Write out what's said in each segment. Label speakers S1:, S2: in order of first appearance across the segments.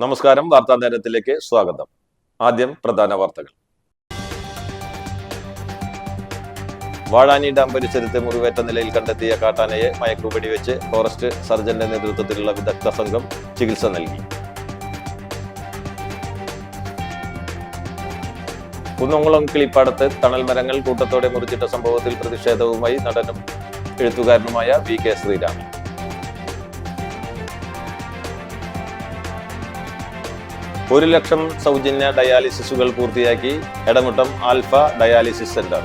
S1: നമസ്കാരം. വാർത്താ നേരത്തിലേക്ക് സ്വാഗതം. ആദ്യം പ്രധാന വാർത്തകൾ. വാഴാനി ഡാം പരിസരത്ത് മുറിവേറ്റ നിലയിൽ കണ്ടെത്തിയ കാട്ടാനയെ മയക്കുവെടിവെച്ച് ഫോറസ്റ്റ് സർജന്റെ നേതൃത്വത്തിലുള്ള വിദഗ്ധ സംഘം ചികിത്സ നൽകി. കുന്നംകുളം കിളിപ്പാടത്ത് തണൽ മരങ്ങൾ കൂട്ടത്തോടെ മുറിച്ചിട്ട സംഭവത്തിൽ പ്രതിഷേധവുമായി നടനും എഴുത്തുകാരനുമായ VK ശ്രീരാമൻ. ഒരു ലക്ഷം സൗജന്യ ഡയാലിസിസുകൾ പൂർത്തിയാക്കി Edamuttam alpha dialysis centre.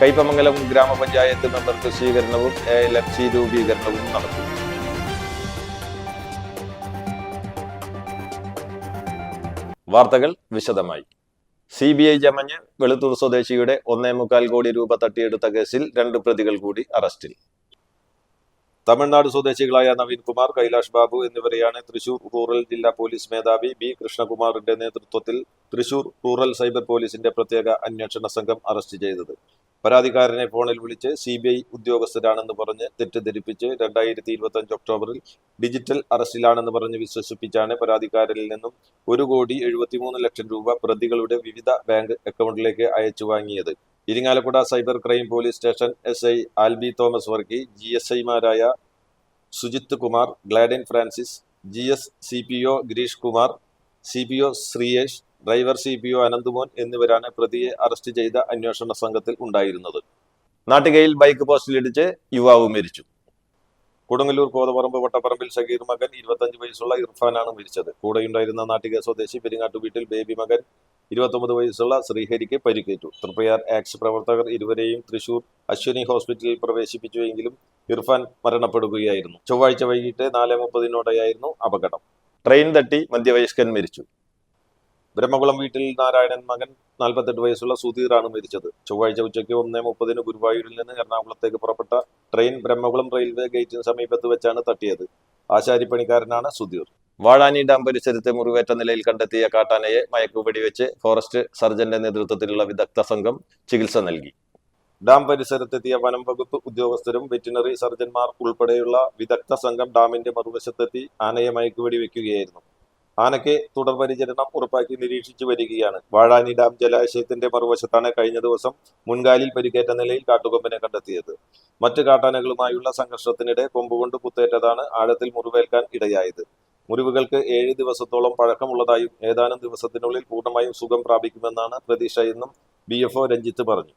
S1: Kaipamangalam ഗ്രാമപഞ്ചായത്ത് മെമ്പർക്ക് സ്വീകരണവും ALFC രൂപീകരണവും നടത്തി. വാർത്തകൾ വിശദമായി. CBI ജമഞ്ഞ് വെളുത്തൂർ സ്വദേശിയുടെ 1.25 കോടി രൂപ തട്ടിയെടുത്ത കേസിൽ 2 പ്രതികൾ കൂടി അറസ്റ്റിൽ. തമിഴ്നാട് സ്വദേശികളായ നവീൻ കുമാർ, കൈലാഷ് ബാബു എന്നിവരെയാണ് തൃശൂർ റൂറൽ ജില്ലാ പോലീസ് മേധാവി B കൃഷ്ണകുമാറിന്റെ നേതൃത്വത്തിൽ തൃശൂർ റൂറൽ സൈബർ പോലീസിന്റെ പ്രത്യേക അന്വേഷണ സംഘം അറസ്റ്റ് ചെയ്തത്. പരാതിക്കാരനെ ഫോണിൽ വിളിച്ച് CBI ഉദ്യോഗസ്ഥരാണെന്ന് പറഞ്ഞ് തെറ്റിദ്ധരിപ്പിച്ച് 2025 ഒക്ടോബറിൽ ഡിജിറ്റൽ അറസ്റ്റിലാണെന്ന് പറഞ്ഞ് വിശ്വസിപ്പിച്ചാണ് പരാതിക്കാരനിൽ നിന്നും 1,73 ലക്ഷം രൂപ പ്രതികളുടെ വിവിധ ബാങ്ക് അക്കൗണ്ടിലേക്ക് അയച്ചു വാങ്ങിയത്. Irinjalakuda cyber crime police station SI Albi Thomas Varkey, GSI മാരായ Sujith Kumar, Gladin Francis, GS CPO Gireesh Kumar, CPO Sreeyesh, driver CPO Ananthumon എന്നിവരാണ് പ്രതിയെ അറസ്റ്റ് ചെയ്ത അന്വേഷണ സംഘത്തിൽ ഉണ്ടായിരുന്നത്. നാട്ടികയിൽ ബൈക്ക് പോസ്റ്റിലിടിച്ച് യുവാവ് മരിച്ചു. കൊടുങ്ങല്ലൂർ കോതപറമ്പ് വട്ടപ്പറമ്പിൽ ഷഗീർ മകൻ 25 വയസ്സുള്ള ഇർഫാനാണ് മരിച്ചത്. കൂടെയുണ്ടായിരുന്ന നാട്ടിക സ്വദേശി പെരിങ്ങാട്ടു വീട്ടിൽ ബേബി മകൻ 29 വയസ്സുള്ള ശ്രീഹരിക്ക് പരിക്കേറ്റു. തൃപ്രയാർ ആക്സ് പ്രവർത്തകർ ഇരുവരെയും തൃശൂർ അശ്വിനി ഹോസ്പിറ്റലിൽ പ്രവേശിപ്പിച്ചുവെങ്കിലും ഇർഫാൻ മരണപ്പെടുകയായിരുന്നു. ചൊവ്വാഴ്ച വൈകിട്ട് 4:30 അപകടം. ട്രെയിൻ തട്ടി മധ്യവയസ്കൻ മരിച്ചു. ബ്രഹ്മകുളം വീട്ടിൽ നാരായണൻ മകൻ 48 വയസ്സുള്ള സുധീറാണ് മരിച്ചത്. ചൊവ്വാഴ്ച ഉച്ചയ്ക്ക് 1:30 ഗുരുവായൂരിൽ നിന്ന് എറണാകുളത്തേക്ക് പുറപ്പെട്ട ട്രെയിൻ ബ്രഹ്മകുളം റെയിൽവേ ഗേറ്റിന് സമീപത്ത് വെച്ചാണ് തട്ടിയത്. ആശാരിപ്പണിക്കാരനാണ് സുധീർ. വാഴാനി ഡാം പരിസരത്ത് മുറിവേറ്റ നിലയിൽ കണ്ടെത്തിയ കാട്ടാനയെ മയക്കുവെടിവെച്ച് ഫോറസ്റ്റ് സർജന്റെ നേതൃത്വത്തിലുള്ള വിദഗ്ധ സംഘം ചികിത്സ നൽകി. ഡാം പരിസരത്തെത്തിയ വനം വകുപ്പ് ഉദ്യോഗസ്ഥരും വെറ്റിനറി സർജന്മാർ ഉൾപ്പെടെയുള്ള വിദഗ്ധ സംഘം ഡാമിന്റെ മറുവശത്തെത്തി ആനയെ മയക്കുവെടിവെക്കുകയായിരുന്നു. ആനയ്ക്ക് തുടർപരിചരണം ഉറപ്പാക്കി നിരീക്ഷിച്ചു വരികയാണ്. വാഴാനി ഡാം ജലാശയത്തിന്റെ മറുവശത്താണ് കഴിഞ്ഞ ദിവസം മുൻകാലിൽ പരിക്കേറ്റ നിലയിൽ കാട്ടുകൊമ്പനെ കണ്ടെത്തിയത്. മറ്റ് കാട്ടാനകളുമായുള്ള സംഘർഷത്തിനിടെ കൊമ്പുകൊണ്ട് കുത്തേറ്റതാണ് ആഴത്തിൽ മുറിവേൽക്കാൻ ഇടയായത്. മുറിവുകൾക്ക് 7 ദിവസത്തോളം പഴക്കമുള്ളതായും ഏതാനും ദിവസത്തിനുള്ളിൽ പൂർണ്ണമായും സുഖം പ്രാപിക്കുമെന്നാണ് പ്രതീക്ഷയെന്നും BFO രഞ്ജിത്ത് പറഞ്ഞു.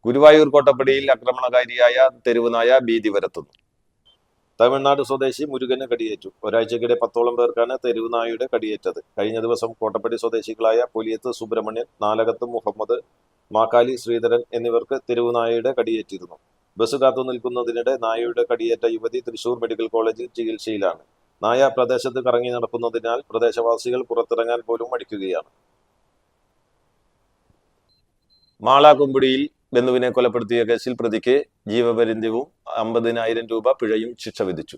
S1: ഗുരുവായൂർ കോട്ടപ്പടിയിൽ ആക്രമണകാരിയായ തെരുവുനായ ഭീതി പരത്തുന്നു. തമിഴ്നാട് സ്വദേശി മുരുകന് കടിയേറ്റു. ഒരാഴ്ചക്കിടെ 10ഓളം പേർക്കാണ് തെരുവുനായയുടെ കടിയേറ്റത്. കഴിഞ്ഞ ദിവസം കോട്ടപ്പടി സ്വദേശികളായ പുലിയത്ത് സുബ്രഹ്മണ്യൻ, നാലകത്ത് മുഹമ്മദ്, മാക്കാലി ശ്രീധരൻ എന്നിവർക്ക് തെരുവുനായയുടെ കടിയേറ്റിരുന്നു. ബസ് കാത്തു നിൽക്കുന്നതിനിടെ നായയുടെ കടിയേറ്റ യുവതി തൃശൂർ മെഡിക്കൽ കോളേജിൽ ചികിത്സയിലാണ്. നായ പ്രദേശത്ത് കറങ്ങി നടക്കുന്നതിനാൽ പ്രദേശവാസികൾ പുറത്തിറങ്ങാൻ പോലും മടിക്കുകയാണ്. മാളാകുമ്പിടിയിൽ ബന്ധുവിനെ കൊലപ്പെടുത്തിയ കേസിൽ പ്രതിക്ക് ജീവപര്യന്തവും 50,000 രൂപ പിഴയും ശിക്ഷ വിധിച്ചു.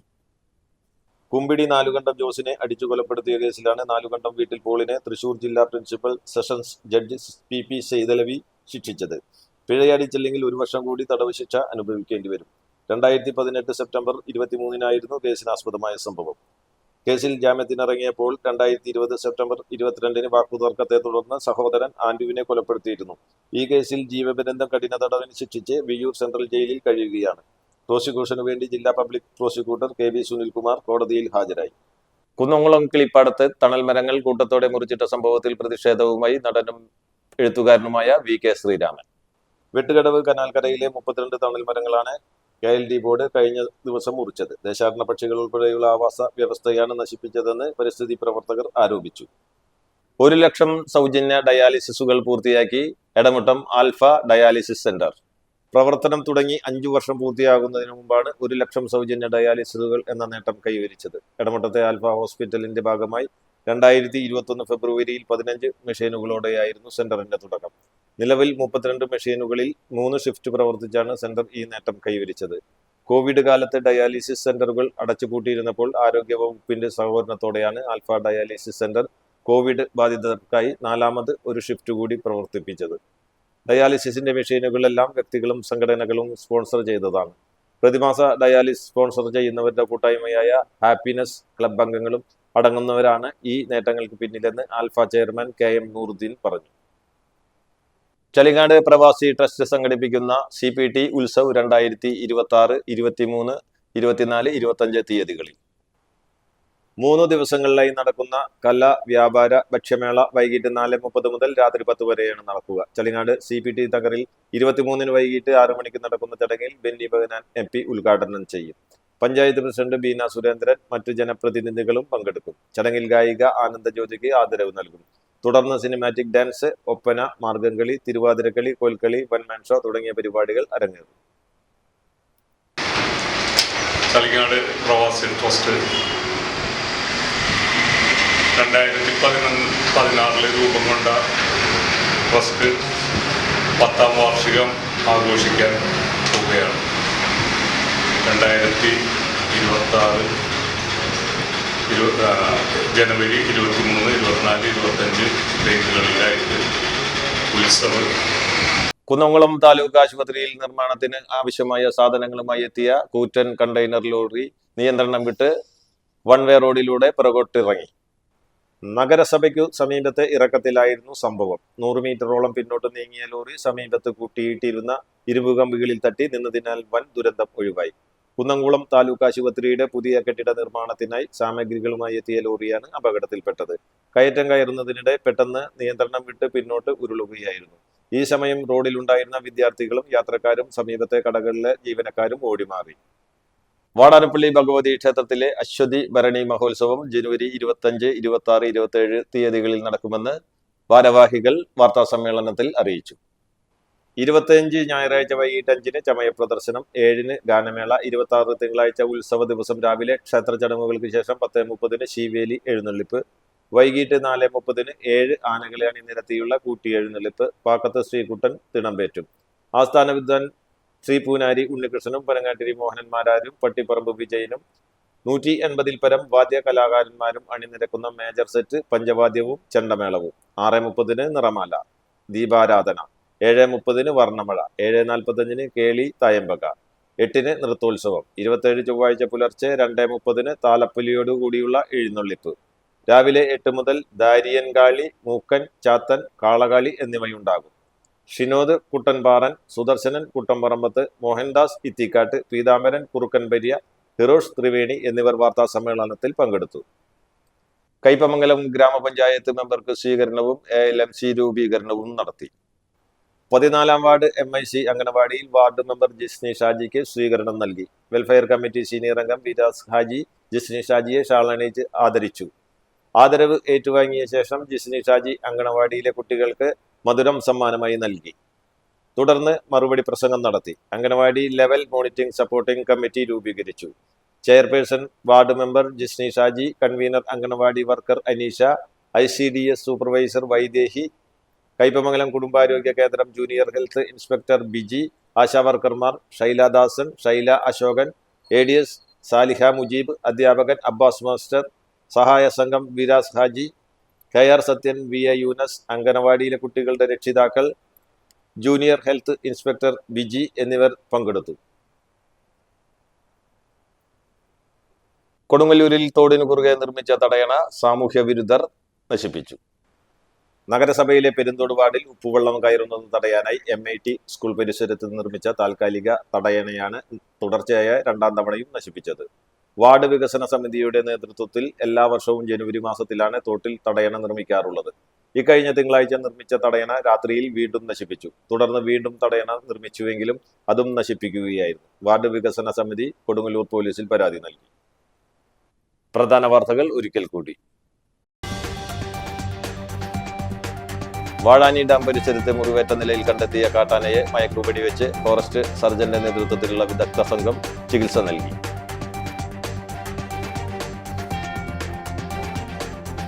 S1: കുമ്പിടി നാലുകണ്ടം ജോസിനെ അടിച്ചു കൊലപ്പെടുത്തിയ കേസിലാണ് നാലുകണ്ടം വീട്ടിൽ പോളിനെ തൃശൂർ ജില്ലാ principal sessions judge PP Saithalavi ശിക്ഷിച്ചത്. പിഴയടിച്ചില്ലെങ്കിൽ 1 വർഷം കൂടി തടവ് ശിക്ഷ അനുഭവിക്കേണ്ടി വരും. 2018 സെപ്റ്റംബർ 23 കേസിനാസ്പദമായ സംഭവം. കേസിൽ ജാമ്യത്തിനിറങ്ങിയപ്പോൾ 2020 സെപ്റ്റംബർ 22 വാക്കുതർക്കത്തെ തുടർന്ന് സഹോദരൻ ആന്റുവിനെ കൊലപ്പെടുത്തിയിരുന്നു. ഈ കേസിൽ ജീവപര്യന്തം കഠിന തടവിന് ശിക്ഷിച്ച് വിയ്യൂർ സെൻട്രൽ ജയിലിൽ കഴിയുകയാണ്. പ്രോസിക്യൂഷനു വേണ്ടി ജില്ലാ പബ്ലിക് പ്രോസിക്യൂട്ടർ KV സുനിൽകുമാർ കോടതിയിൽ ഹാജരായി. കുന്നംകുളം കിളിപ്പാടത്ത് തണൽ മരങ്ങൾ കൂട്ടത്തോടെ മുറിച്ചിട്ട സംഭവത്തിൽ പ്രതിഷേധവുമായി നടനും എഴുത്തുകാരനുമായ VK ശ്രീരാമൻ. വെട്ടുകടവ് കനാൽക്കരയിലെ 32 തണൽ മരങ്ങളാണ് KLD ബോർഡ് കഴിഞ്ഞ ദിവസം മുറിച്ചത്. ദേശാടന പക്ഷികൾ ഉൾപ്പെടെയുള്ള ആവാസ വ്യവസ്ഥയാണ് നശിപ്പിച്ചതെന്ന് പരിസ്ഥിതി പ്രവർത്തകർ ആരോപിച്ചു. 1 ലക്ഷം സൗജന്യ ഡയാലിസിസുകൾ പൂർത്തിയാക്കി എടമുട്ടം ആൽഫ ഡയാലിസിസ് സെന്റർ. പ്രവർത്തനം തുടങ്ങി 5 വർഷം പൂർത്തിയാകുന്നതിന് മുമ്പാണ് 1 ലക്ഷം സൗജന്യ ഡയാലിസിസുകൾ എന്ന നേട്ടം കൈവരിച്ചത്. എടമുട്ടത്തെ ആൽഫ ഹോസ്പിറ്റലിന്റെ ഭാഗമായി 2021 ഫെബ്രുവരിയിൽ 15 മെഷീനുകളോടെയായിരുന്നു സെന്ററിന്റെ തുടക്കം. നിലവിൽ 32 മെഷീനുകളിൽ 3 ഷിഫ്റ്റ് പ്രവർത്തിച്ചാണ് സെന്റർ ഈ നേട്ടം കൈവരിച്ചത്. കോവിഡ് കാലത്ത് ഡയാലിസിസ് സെന്ററുകൾ അടച്ചുപൂട്ടിയിരുന്നപ്പോൾ ആരോഗ്യവകുപ്പിന്റെ സഹകരണത്തോടെയാണ് ആൽഫ ഡയാലിസിസ് സെന്റർ കോവിഡ് ബാധിതർക്കായി 4ാമത് ഒരു ഷിഫ്റ്റ് കൂടി പ്രവർത്തിപ്പിച്ചത്. ഡയാലിസിസിന്റെ മെഷീനുകളെല്ലാം വ്യക്തികളും സംഘടനകളും സ്പോൺസർ ചെയ്തതാണ്. പ്രതിമാസ ഡയാലിസിസ് സ്പോൺസർ ചെയ്യുന്നവരുടെ കൂട്ടായ്മയായ ഹാപ്പിനെസ് ക്ലബ് അംഗങ്ങളും അടങ്ങുന്നവരാണ് ഈ നേട്ടങ്ങൾക്ക് പിന്നിലെന്ന് ആൽഫ ചെയർമാൻ KM നൂറുദ്ദീൻ പറഞ്ഞു. ചളിങ്ങാട് പ്രവാസി ട്രസ്റ്റ് സംഘടിപ്പിക്കുന്ന CPT ഉത്സവ് 2026, 23, 24, 25 തീയതികളിൽ 3 ദിവസങ്ങളിലായി നടക്കുന്ന കല വ്യാപാര ഭക്ഷ്യമേള വൈകിട്ട് 4:30 മുതൽ രാത്രി 10 വരെയാണ് നടക്കുക. ചളിങ്ങാട് CPT നഗറിൽ 23-ന് വൈകിട്ട് 6 മണിക്ക് നടക്കുന്ന ചടങ്ങിൽ ബെന്നി ബെഹനാൻ MP ഉദ്ഘാടനം ചെയ്യും. പഞ്ചായത്ത് പ്രസിഡന്റ് ബീന സുരേന്ദ്രൻ മറ്റു ജനപ്രതിനിധികളും പങ്കെടുക്കും. ചടങ്ങിൽ ഗായിക ആനന്ദജ്യോതിക്ക് ആദരവ് നൽകും. തുടർന്ന് cinematic dance, Oppana, Margamkali, Thiruvathirakali, Kolkali, one-man show തുടങ്ങിയ പരിപാടികൾ അരങ്ങേറും.
S2: ചളിങ്ങാട് പ്രവാസി ട്രസ്റ്റ് 2016 രൂപം കൊണ്ട ട്രസ്റ്റ് 10ാം വാർഷികം ആഘോഷിക്കാൻ പോവുകയാണ്. 2026 ജനുവരി 23, 24, 25 ഡേറ്റുകളിലായിട്ട് ഉത്സവം.
S1: കുന്നംകുളം താലൂക്ക് ആശുപത്രിയിൽ നിർമ്മാണത്തിന് ആവശ്യമായ സാധനങ്ങളുമായി എത്തിയ കൂറ്റൻ കണ്ടെയ്നർ ലോറി നിയന്ത്രണം വിട്ട് വൺവേ റോഡിലൂടെ പുറകോട്ടിറങ്ങി. നഗരസഭയ്ക്കു സമീപത്തെ ഇറക്കത്തിലായിരുന്നു സംഭവം. 100 മീറ്ററോളം പിന്നോട്ട് നീങ്ങിയ ലോറി സമീപത്ത് കൂട്ടിയിട്ടിരുന്ന ഇരുമ്പ് കമ്പികളിൽ തട്ടി നിന്നതിനാൽ വൻ ദുരന്തം ഒഴിവായി. കുന്നംകുളം താലൂക്ക് ആശുപത്രിയുടെ പുതിയ കെട്ടിട നിർമ്മാണത്തിനായി സാമഗ്രികളുമായി എത്തിയ ലോറിയാണ് അപകടത്തിൽപ്പെട്ടത്. കയറ്റം കയറുന്നതിനിടെ പെട്ടെന്ന് നിയന്ത്രണം വിട്ട് പിന്നോട്ട് ഉരുളുകയായിരുന്നു. ഈ സമയം റോഡിലുണ്ടായിരുന്ന വിദ്യാർത്ഥികളും യാത്രക്കാരും സമീപത്തെ കടകളിലെ ജീവനക്കാരും ഓടിമാറി. വാടാനപ്പള്ളി ഭഗവതി ക്ഷേത്രത്തിലെ അശ്വതി ഭരണി മഹോത്സവം ജനുവരി 25, 26, 27 തീയതികളിൽ നടക്കുമെന്ന് ഭാരവാഹികൾ വാർത്താസമ്മേളനത്തിൽ അറിയിച്ചു. 25 ഞായറാഴ്ച വൈകിട്ട് 5-ന് ചമയ പ്രദർശനം, 7-ന് ഗാനമേള, 26 തിങ്കളാഴ്ച ഉത്സവ ദിവസം രാവിലെ ക്ഷേത്ര ചടങ്ങുകൾക്ക് ശേഷം 10:30-ന് ശീവേലി എഴുന്നള്ളിപ്പ്, വൈകിട്ട് 4:30-ന് 7 ആനകളെ അണിനിരത്തിയുള്ള കൂട്ടിയെഴുന്നള്ളിപ്പ്, പാക്കത്ത് ശ്രീകുട്ടൻ തിടമ്പേറ്റും. ആസ്ഥാന വിദ്വാൻ ശ്രീ പൂനാരി ഉണ്ണികൃഷ്ണനും പനങ്ങാട്ടിരി മോഹനന്മാരാരും പട്ടിപ്പറമ്പ് വിജയനും 180-ൽ പരം വാദ്യ കലാകാരന്മാരും അണിനിരക്കുന്ന മേജർ സെറ്റ് പഞ്ചവാദ്യവും ചെണ്ടമേളവും. 6:30-ന് നിറമാല ദീപാരാധന, 7:30-ന് വർണ്ണമഴ, 7:45-ന് കേളി തായമ്പക, 8-ന് നൃത്തോത്സവം. 27 ചൊവ്വാഴ്ച പുലർച്ചെ 2:30-ന് താലപ്പൊലിയോടുകൂടിയുള്ള എഴുന്നള്ളിപ്പ്. രാവിലെ 8 മുതൽ ദാരിയൻകാളി, മൂക്കൻ, ചാത്തൻ, കാളകാളി എന്നിവയുണ്ടാകും. ഷിനോദ് കുട്ടൻപാറൻ, സുദർശനൻ കുട്ടമ്പറമ്പത്ത്, മോഹൻദാസ് ഇത്തിക്കാട്ട്, പീതാംബരൻ കുറുക്കൻപരിയ, ഹിറോഷ് ത്രിവേണി എന്നിവർ വാർത്താ സമ്മേളനത്തിൽ പങ്കെടുത്തു. കയ്പമംഗലം ഗ്രാമപഞ്ചായത്ത് മെമ്പർക്ക് സ്വീകരണവും ALMC രൂപീകരണവും നടത്തി. 14-ാം ward MIC അംഗനവാടിയിൽ ward member Jisni ഷാജിക്ക് സ്വീകരണം നൽകി. വെൽഫെയർ കമ്മിറ്റി സീനിയർ അംഗം വിരാസ് ഹാജി ജിസ്നി ഷാജിയെ ഷാളണിയിച്ച് ആദരിച്ചു. ആദരവ് ഏറ്റുവാങ്ങിയ ശേഷം ജിസ്നി ഷാജി അംഗനവാടിയിലെ കുട്ടികൾക്ക് മധുരം സമ്മാനമായി നൽകി. തുടർന്ന് മറുപടി പ്രസംഗം നടത്തി. Anganwadi level monitoring supporting committee രൂപീകരിച്ചു. Chairperson ward member Jisni Shaji, convener anganwadi worker Anisha, ICDS supervisor Vaidehi, Kaipamangalam കുടുംബാരോഗ്യ കേന്ദ്രം ജൂനിയർ ഹെൽത്ത് ഇൻസ്പെക്ടർ ബിജി, ആശാവർക്കർമാർ ശൈലാദാസൻ, ശൈല അശോകൻ, ADS സാലിഹ മുജീബ്, അധ്യാപകൻ അബ്ബാസ് മാസ്റ്റർ, സഹായ സംഘം വിരാസ് ഹാജി, KR സത്യൻ, VA യൂനസ്, അംഗനവാടിയിലെ കുട്ടികളുടെ രക്ഷിതാക്കൾ, ജൂനിയർ ഹെൽത്ത് ഇൻസ്പെക്ടർ ബിജി എന്നിവർ പങ്കെടുത്തു. കൊടുങ്ങല്ലൂരിൽ തോടിനു കുറുകെ നിർമ്മിച്ച തടയണ സാമൂഹ്യ വിരുദ്ധർ നശിപ്പിച്ചു. നഗരസഭയിലെ പെരുന്തോട് വാർഡിൽ ഉപ്പുവെള്ളം കയറുന്നത് തടയാനായി MIT സ്കൂൾ പരിസരത്ത് നിർമ്മിച്ച താൽക്കാലിക തടയണയാണ് തുടർച്ചയായ 2ാം തവണയും നശിപ്പിച്ചത്. വാർഡ് വികസന സമിതിയുടെ നേതൃത്വത്തിൽ എല്ലാ വർഷവും ജനുവരി മാസത്തിലാണ് തോട്ടിൽ തടയണ നിർമ്മിക്കാറുള്ളത്. ഇക്കഴിഞ്ഞ തിങ്കളാഴ്ച നിർമ്മിച്ച തടയണ രാത്രിയിൽ വീണ്ടും നശിപ്പിച്ചു. തുടർന്ന് വീണ്ടും തടയണ നിർമ്മിച്ചുവെങ്കിലും അതും നശിപ്പിക്കുകയായിരുന്നു. വാർഡ് വികസന സമിതി കൊടുങ്ങല്ലൂർ പോലീസിൽ പരാതി നൽകി. പ്രധാന വാർത്തകൾ ഒരിക്കൽ കൂടി. വാഴാനി ഡാം പരിസരത്ത് മുറിവേറ്റ നിലയിൽ കണ്ടെത്തിയ കാട്ടാനയെ മയക്കുവെടി വെച്ച് ഫോറസ്റ്റ് സർജന്റെ നേതൃത്വത്തിലുള്ള വിദഗ്ധ സംഘം ചികിത്സ നൽകി.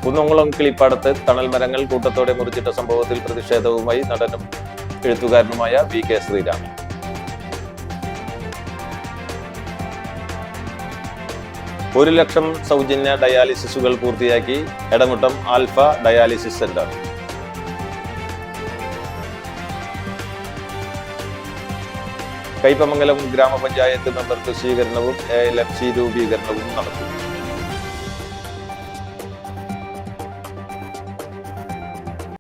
S1: കുന്നംകുളം കിളിപ്പാടത്ത് തണൽ മരങ്ങൾ കൂട്ടത്തോടെ മുറിച്ചിട്ട സംഭവത്തിൽ പ്രതിഷേധവുമായി നടനും എഴുത്തുകാരനുമായ VK ശ്രീരാമൻ. ഒരു 1,00,000 സൗജന്യ ഡയാലിസിസുകൾ പൂർത്തിയാക്കി Edamuttam alpha dialysis centre. Kaipamangalam ഗ്രാമപഞ്ചായത്ത് മെമ്പർക്ക് സ്വീകരണവും ALFC രൂപീകരണവും നടത്തി.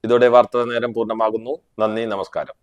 S1: ഇതോടെ വാർത്താ നേരം പൂർണ്ണമാകുന്നു. നന്ദി, നമസ്കാരം.